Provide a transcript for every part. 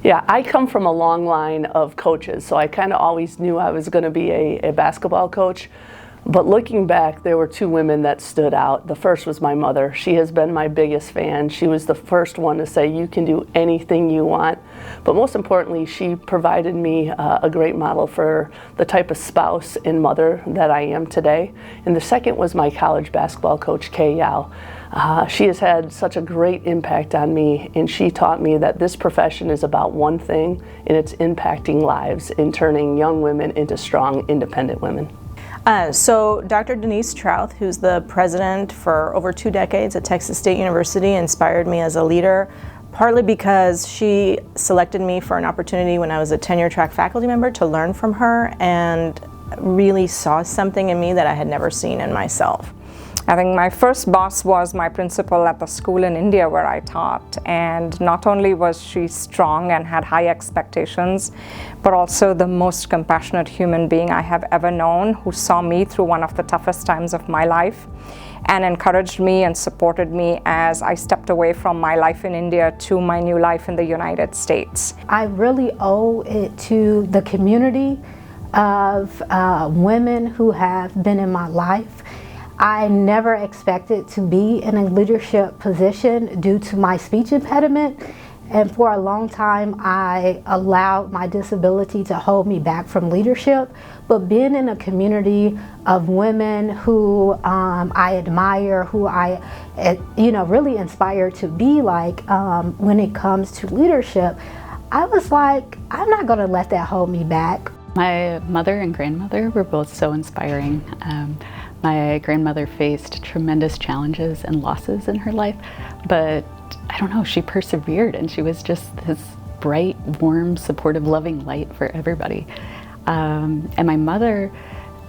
Yeah, I come from a long line of coaches, so I kind of always knew I was going to be a basketball coach. But looking back, there were two women that stood out. The first was my mother. She has been my biggest fan. She was the first one to say, you can do anything you want. But most importantly, she provided me a great model for the type of spouse and mother that I am today. And the second was my college basketball coach, Kay Yao. She has had such a great impact on me, and she taught me that this profession is about one thing, and it's impacting lives and turning young women into strong, independent women. So Dr. Denise Trouth, who's the president for over 2 decades at Texas State University, inspired me as a leader, partly because she selected me for an opportunity when I was a tenure track faculty member to learn from her, and really saw something in me that I had never seen in myself. I think my first boss was my principal at the school in India where I taught, and not only was she strong and had high expectations, but also the most compassionate human being I have ever known, who saw me through one of the toughest times of my life and encouraged me and supported me as I stepped away from my life in India to my new life in the United States. I really owe it to the community of women who have been in my life. I never expected to be in a leadership position due to my speech impediment, and for a long time I allowed my disability to hold me back from leadership. But being in a community of women who I admire, who I really inspire to be like when it comes to leadership, I was like, I'm not going to let that hold me back. My mother and grandmother were both so inspiring. My grandmother faced tremendous challenges and losses in her life, but I don't know, she persevered, and she was just this bright, warm, supportive, loving light for everybody. And my mother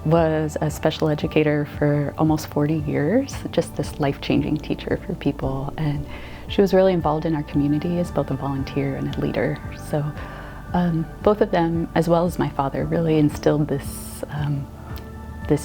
was a special educator for almost 40 years, just this life-changing teacher for people, and she was really involved in our community as both a volunteer and a leader. So both of them, as well as my father, really instilled this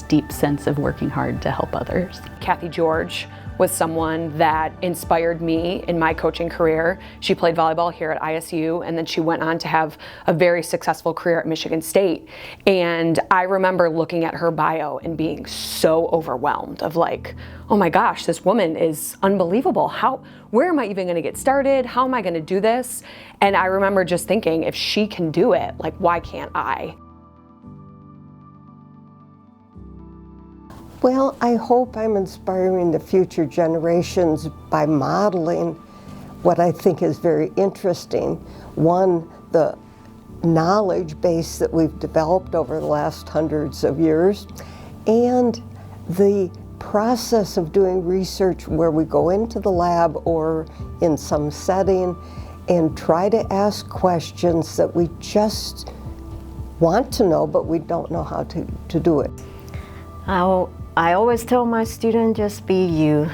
deep sense of working hard to help others. Kathy George was someone that inspired me in my coaching career. She played volleyball here at ISU, and then she went on to have a very successful career at Michigan State. And I remember looking at her bio and being so overwhelmed of like, oh my gosh, this woman is unbelievable. Where am I even gonna get started? How am I gonna do this? And I remember just thinking, if she can do it, like, why can't I? Well, I hope I'm inspiring the future generations by modeling what I think is very interesting. One, the knowledge base that we've developed over the last hundreds of years, and the process of doing research where we go into the lab or in some setting and try to ask questions that we just want to know, but we don't know how to do it. I always tell my students, just be you.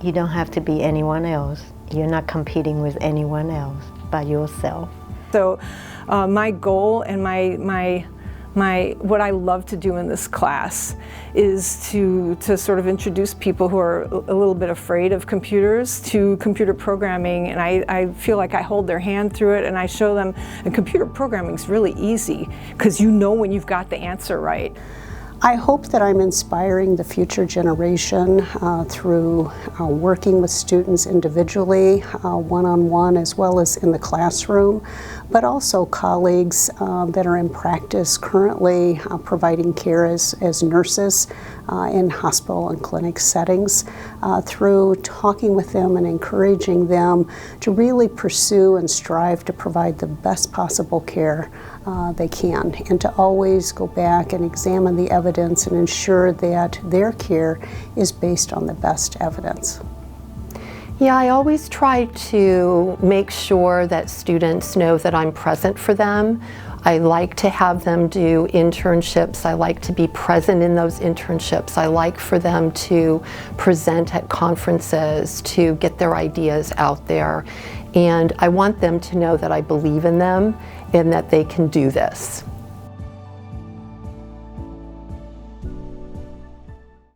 You don't have to be anyone else. You're not competing with anyone else but yourself. So my goal and what I love to do in this class is to sort of introduce people who are a little bit afraid of computers to computer programming, and I feel like I hold their hand through it, and I show them that computer programming is really easy because you know when you've got the answer right. I hope that I'm inspiring the future generation through working with students individually, one-on-one, as well as in the classroom, but also colleagues that are in practice currently providing care as nurses in hospital and clinic settings, through talking with them and encouraging them to really pursue and strive to provide the best possible care they can, and to always go back and examine the evidence and ensure that their care is based on the best evidence. Yeah, I always try to make sure that students know that I'm present for them. I like to have them do internships. I like to be present in those internships. I like for them to present at conferences, to get their ideas out there. And I want them to know that I believe in them and that they can do this.